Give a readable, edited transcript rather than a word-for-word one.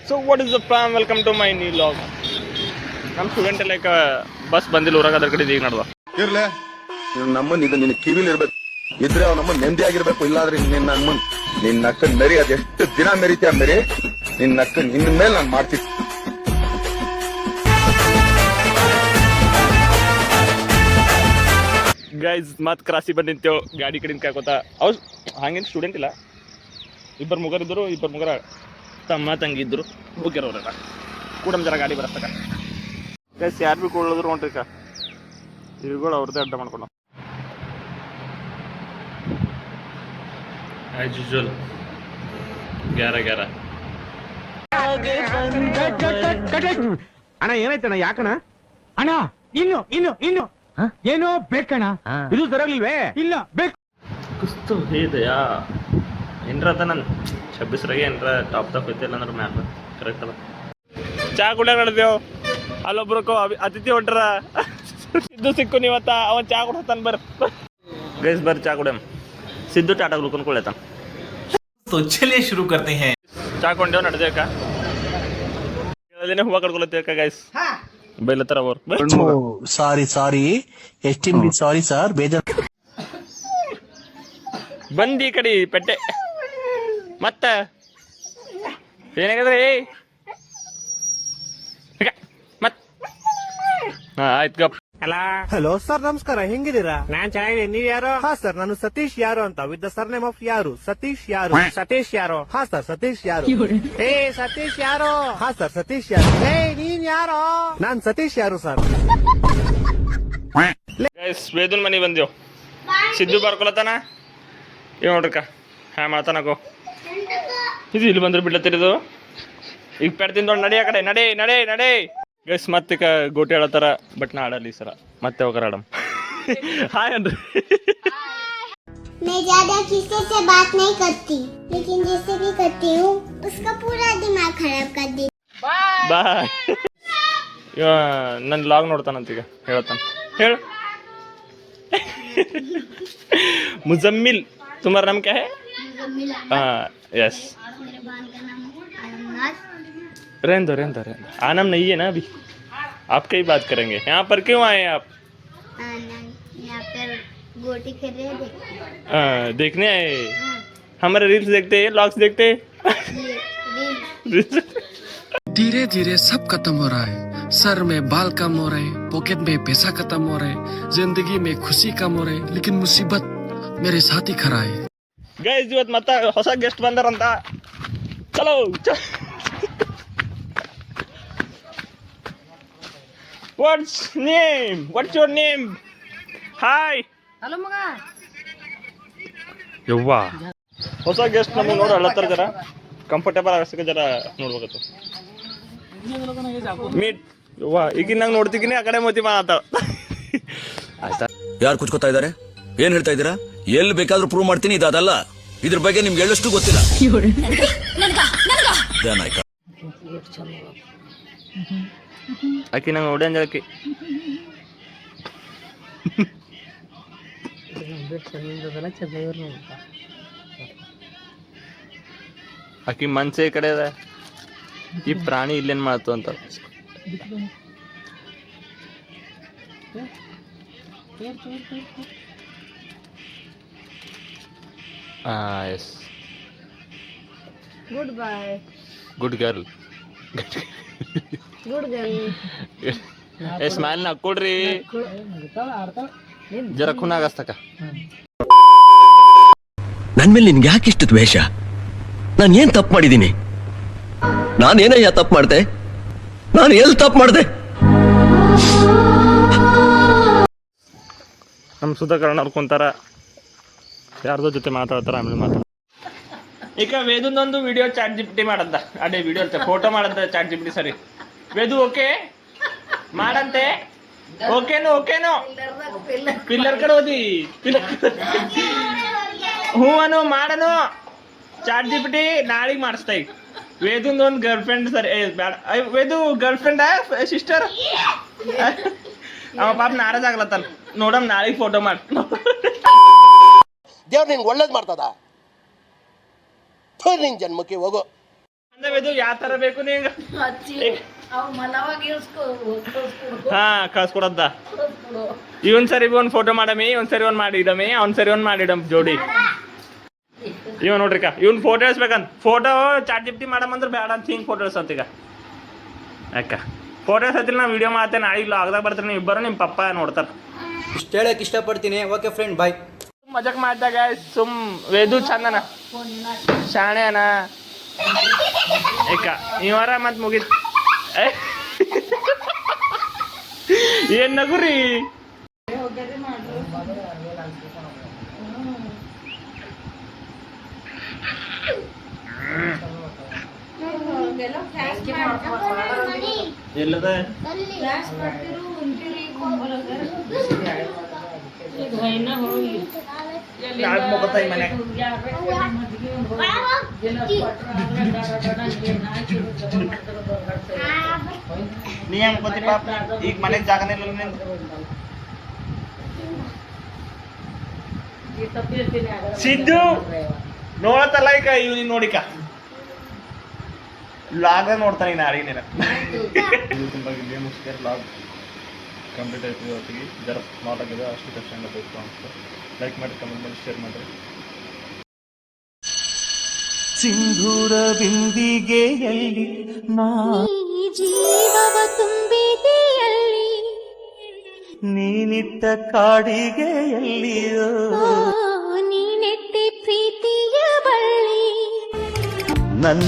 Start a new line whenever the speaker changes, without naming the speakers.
So what is the plan? Welcome to my new vlog. ನಮ್ಮ student like bus ಬಂದಿಲ್ಲ ಊರಾಗ ಅದ್ರ ಕಡೆ ಈಗ ನಡ್ದ
ಇರ್ಲೆ ನಮ್ಮನ್ ಇದು ನಿನ್ನ ಕಿವಿಲಿ ಇರ್ಬೇಕು ಇದ್ರೆ ಅವ್ ನಮ್ಮ ನೆಮ್ಮದಿ ಆಗಿರ್ಬೇಕು ಇಲ್ಲಾದ್ರೆ ನಿನ್ನ ಅಕ್ಕನ್ ಮೆರಿ ಅದೆಷ್ಟು ದಿನ ಮೆರಿತೀಯ ಮೆರಿ ನಿನ್ನ ಅಕ್ಕನ್ ಇನ್ ಮೇಲೆ ನಾನು ಮಾಡ್ತೀನಿ.
ಗೈಸ್ ಮತ್ ಕ್ರಾಸಿ ಬಂದು ನಿಂತೇವು ಗಾಡಿ ಕಡೆಯಿಂದ ಕಾಯ್ಕೋತ ಅವ್ರು ಹಂಗೇನು ಸ್ಟೂಡೆಂಟ್ ಇಲ್ಲ, ಇಬ್ಬರು ಮುಗರ ತಮ್ಮ ತಂಗಿ ಇದ್ರು ಹೋಗ್ಯಾರವ್ರ ಕೂಡ ಜರ ಗಾಡಿ ಬರಸ್ತಕ. ಗೈಸ್ ಯಾರು ಭೀ ಕೊಳ್ಳೋದ್ರು ಹೊಂಟ್ರಿಕ ಇವುಗಳು ಅವ್ರದ್ದೇ ಅಡ್ಡ ಮಾಡ್ಕೊಂಡು ಆ್ಯಸ್ ಯೂಶುವಲ್ 11
ಅಣ್ಣ ಏನಾಯ್ತಣ್ಣ ಯಾಕಣ್ಣ ಅಣ್ಣ ಇನ್ನು ಏನೋ ಬೇಕಣ್ಣ ಇದು ಸರಿಯಾಗ್ಲಿಲ್ವೇ ಇಲ್ಲ ಬೇಕು
ಕುಸ್ತು ಹೇದಯಾ ಏನ್ರ ಅದ ನಾನು 26 ಏನ್ರ ಟಾಪ್ ಐತಿಲ್ಲ ಅಂದ್ರೆ ಮ್ಯಾಪ್ ಕರೆಕ್ಟ್ ಅದ. ಚಾ ಕುಡಿಯಾಗ ನಡೆದೇವು ಅಲ್ಲೊಬ್ರಕ್ಕೋ ಅತಿಥಿ ಹೊಂಟ್ರ ಸಿದ್ದು ಸಿಕ್ಕು ನೀವತ್ತ ಅವನ್ ಚಾ ಕೊಡ್ತಾನ ಬರ್ ಗೈಸ್ ಬರ್ರಿ ಚಾ ಕುಡಿಯಮ್. ಸಿದ್ದು ಟಾಟಾ ಗ್ಲೂಕೋನ್ ಕೊಡ್ತಾನ.
तो चलिए शुरू करते हैं.
ಚಾ ಕೊಂಡೇವ್ ನಡೆದೇಕ ಹೂವ ಕಡ್ಕೊಳತ್ತೇಕ ಗೈಸ್ ಬೈಲತ್ತಾರ ಅವ್ರು.
ಸಾರಿ ಎಸ್ಟಿಮ್ಲಿ ಸಾರಿ ಸರ್ ಬೇಜಾರ್
ಬಂದಿ ಕಡೆ ಪೆಟ್ಟೆ ಮತ್ತ ಏನಾಗದ್ರಿ ಮತ್ ಆಯ್ತು ಗಪ್.
ಹಲೋ ಸರ್ ನಮಸ್ಕಾರ ಹೆಂಗಿದ್ದೀರಾ? ನಾನ್ ಚೆನ್ನಾಗಿದೆ, ನೀವ್ ಯಾರು? ಹಾ ಸರ್ ನಾನು ಸತೀಶ್ ಯಾರು ಅಂತ with the sir name of ಯಾರು. ಸತೀಶ್ ಯಾರು? ಹಾ ಸರ್ ಸತೀಶ್ ಯಾರು? ಏ ಸತೀಶ್ ಯಾರು? ಹಾ ಸರ್ ಸತೀಶ್ ಯಾರು? ಏ ನೀನ್ ಯಾರು? ನಾನ್ ಸತೀಶ್ ಯಾರು ಸರ್.
ಗೈಸ್ ವೇದನ್ ಮನಿ ಬಂದೇವ್. ಸಿದ್ದು ಬರ್ಕೊಳತಾನ ಇವ್ ನೋಡ್ರಿಕ ಹಾ ಮಾತಾನಕೋ ಇದು ಇಲ್ಲಿ ಬಂದ್ರೆ ಬಿಡ್ಲತ್ತಿರಿದು ಈಗ ಪೆಡ್ ತಿಂದೊಂಡು ನಡಿ ಆ ಕಡೆ ನಡೆ. ಗೈಸ್ ಮತ್ತೆ ಗೋಟಿ ಆಡತ್ತಾರ ಬಟ್ ನಾ ಆಡಲಿ ಸರ ಮತ್ತೆ ಹೋಗಾರ ಆಡಮ್. ಹಾಯ್ ಅನ್ರಿ.
मैं ज्यादा किसी से बात नहीं करती, लेकिन जिससे भी करती हूँ उसका पूरा दिमाग खराब कर दी.
ಬಾಯ್. ಇವ ನನ್ನ ಲಾಗ್ ನೋಡ್ತಾನಂತೀಗ ಹೇಳ್ತಾನ ಹೇಳು. मुजम्मिल तुम्हारा नाम क्या है? हाँ यस. रहने दो आनाम नहीं है ना अभी, आपका ही बात करेंगे. यहाँ पर क्यों आए हैं आप?
यहाँ पर गोटी खेल रहे थे.
देखने आए. हमारे रील्स देखते हैं, व्लॉग्स देखते हैं.
धीरे धीरे सब खत्म हो रहा है. सर में बाल कम हो रहे, पॉकेट में पैसा खत्म हो रहे, जिंदगी में खुशी कम हो रही, लेकिन मुसीबत मेरे साथ ही खड़ा है.
ಗೈಸ್ ಇವತ್ತು ಮತ್ತೆ ಹೊಸ ಗೆಸ್ಟ್ ಬಂದಾರಂತ. ಚಲೋ what's your name? Hi
hello ಮಗ.
ಯವ್ವಾ ಹೊಸ ಗೆಸ್ಟ್ ನಮಗೆ ನೋಡಿ ಅಳತ್ತಾರ, ಜರ ಕಂಫರ್ಟೇಬಲ್ ಆಗಸಕ್ಕೆ ಜರ ನೋಡ್ಬೇಕತ್ತು. ಮೀಟ್ ಯವ್ವಾ ಈಗಿನ ನಂಗೆ ನೋಡ್ತಿದ್ದೀನಿ ಆ ಕಡೆ ಮೋತಿ ಮಾತಾಡ. ಆಯ್ತಾ
ಯಾರು ಕುಚ್ಕೋತಾ ಇದಾರೆ? ಏನ್ ಹೇಳ್ತಾ ಇದ್ದೀರಾ? ಎಲ್ಲಿ ಬೇಕಾದ್ರೂ ಪ್ರೂವ್ ಮಾಡ್ತೀನಿ, ಇದಲ್ಲ. ಇದ್ರ ಬಗ್ಗೆ ನಿಮ್ಗೆ ಎಳ್ಳಷ್ಟು ಗೊತ್ತಿಲ್ಲ.
ಆಕಿ ನಂಗೆ ನೋಡಿ ಅಂಜಾಕಿ ಆಕಿ ಮನ್ಸೇ ಕಡೆ ಅದ, ಈ ಪ್ರಾಣಿ ಇಲ್ಲೇನ್ ಮಾಡ್ತು ಅಂತ. Yes
good boy.
Good girl. ಏ ಸ್ಮೈಲ್ ನ ಕೊಡ್ರಿ ಜರ ಖುನಾಗಸ್ತಕ.
ನನ್ ಮೇಲೆ ನಿನ್ಗೆ ಯಾಕೆ ಇಷ್ಟು ದ್ವೇಷ? ನಾನು ಏನ್ ತಪ್ಪು ಮಾಡಿದ್ದೀನಿ? ನಾನೇನಯ್ಯ ತಪ್ಪು ಮಾಡ್ದೆ? ನಾನು ಎಲ್ಲಿ ತಪ್ಪು ಮಾಡ್ದೆ?
ನಮ್ಮ ಸುಧಾಕರಣ ಅವ್ರು ಕುಂತಾರ, ಯಾರ್ದೋ ಜೊತೆ ಮಾತಾಡ್ತಾರ, ಆಮೇಲೆ ಮಾತಾಡ. ಈಗ ವೇದೊಂದೊಂದು ವಿಡಿಯೋ ಚಾಟ್ ಜಿಪಿಟಿ ಮಾಡಂತ, ಅದೇ ವಿಡಿಯೋ ಅಂತ ಫೋಟೋ ಮಾಡಂತ ಚಾಟ್ ಜಿಪಿಟಿ. ಸರಿ ವೇದು ಓಕೆ ಮಾಡಂತೆ. ಓಕೆನೋ ಪಿಲ್ಲರ್ ಕಡೆ ಓದಿ ಹ್ಞೂ ಅನು ಮಾಡನು. ಚಾಟ್ ಜಿಪಿಟಿ ನಾಳೆಗೆ ಮಾಡಿಸ್ತಾ. ಈಗ ವೇದೊಂದು ಒಂದು ಗರ್ಲ್ ಫ್ರೆಂಡ್ ಸರಿ ಬೇಡ. ವೇದು ಗರ್ಲ್ ಫ್ರೆಂಡ್ ಸಿಸ್ಟರ್ ಅವ ಪಾಪ ನಾರಾಜ್ ಆಗ್ಲತ್ತಲ್ಲ. ನೋಡಮ್ ನಾಳೆಗೆ ಫೋಟೋ ಮಾಡಿ.
ದೇವ್ರು ನಿನ್ಗೆ ಒಳ್ಳೇದು ಮಾಡ್ತದ. ನಿನ್ ಜನ್ಮಕ್ಕೆ ಹೋಗೋ.
ಇದು ಯಾವ ತರ ಬೇಕು ನಿಂಗ ಹಾ ಕಳ್ಸ್ಕೊಡದ್ದ ಇವನ್ ಸರಿ ಒಂದ್ ಫೋಟೋ ಮಾಡಮಿ ಒಂದ್ ಸರಿ ಒಂದ್ ಮಾಡಿಡಮಿ ಅವ್ನ್ ಸರಿ ಒಂದ್ ಮಾಡಿಡಮ್ ಜೋಡಿ ಇವ್ ನೋಡ್ರಿಕ ಇವ್ನ್ ಫೋಟೋ ಇಳಿಸ್ಬೇಕಂತ ಫೋಟೋ ಚಾಟ್ ಜಿಪ್ಟಿ ಮಾಡಮಂದ್ರ ಬೇಡ ಅಂತ ಹಿಂಗ್ ಫೋಟೋ ಇಳ್ಸಂತ ಈಗ ಅಕ್ಕ ಫೋಟೋ ಇಳ್ಸತ್ತಿಲ್ಲ ನಾ ವಿಡಿಯೋ ಮಾಡ್ತೇನೆ ನಾಳೆ ಲಾಗ್ದಾಗ ಬರ್ತೀನಿ ನೀವು ಇಬ್ಬರು ನಿಮ್ಮ ಪಪ್ಪ ನೋಡ್ತಾರ
ಇಷ್ಟು ಹೇಳಕ್ ಇಷ್ಟಪಡ್ತೀನಿ. ಓಕೆ ಫ್ರೆಂಡ್, ಬಾಯ್.
ಮಜಾಕ್ ಮಾಡ್ದಾಗ ಸುಮ್ ವೇದು ಚಂದನ ಶಾಣೆ ಅನ ಏಕ ಇವರ ಮತ್ ಮುಗಿತ್ ಏನ್ ನಗುರಿ ಎಲ್ಲದ ನೀ ಹೆಂಗ್ ಗೊತ್ತಿ ಪಾಪ ಈಗ ಮನೆಗ್ ಜಾಗನೇ ಇಲ್ಲ ಸಿದ್ದು ನೋಡತ್ತಲ್ಲ ಈಗ ಇವ್ ನೀನ್ ನೋಡಿಕ ಲಾಗ ನೋಡ್ತಾನೆ ಇನ್ನು ಅಡಿಗೆ ನೀನು ತುಂಬ ಇಲ್ಲಿ ಮುಗಿಸ್ತಾರೆ ಲಾಗ್ ಕಂಪ್ಲೀಟ್ ಆಯ್ತು ಇವತ್ತಿಗೆ ಜರ ಸ್ಮಾರ್ಟ್ ಆಗಿದೆ ಅಷ್ಟು ಕಷ್ಟ ಬೇಕು ಅಂತ ಲೈಕ್ ಮಾಡಿ ಕಮೆಂಟ್ ಮಾಡಿ ಶೇರ್ ಮಾಡಿರಿ
ಸಿಂಧೂರ ಬಿಂದಿಗೆಯಲ್ಲಿ ನಾ
ಜೀವವ ತುಂಬಿದೆಯಲ್ಲಿ
ನೀನಿಟ್ಟ ಕಾಡಿಗೆಯಲ್ಲಿಯೋ
ನೀನೆಟ್ಟಿ ಪ್ರೀತಿಯ ಬಳ್ಳಿ
ನನ್ನ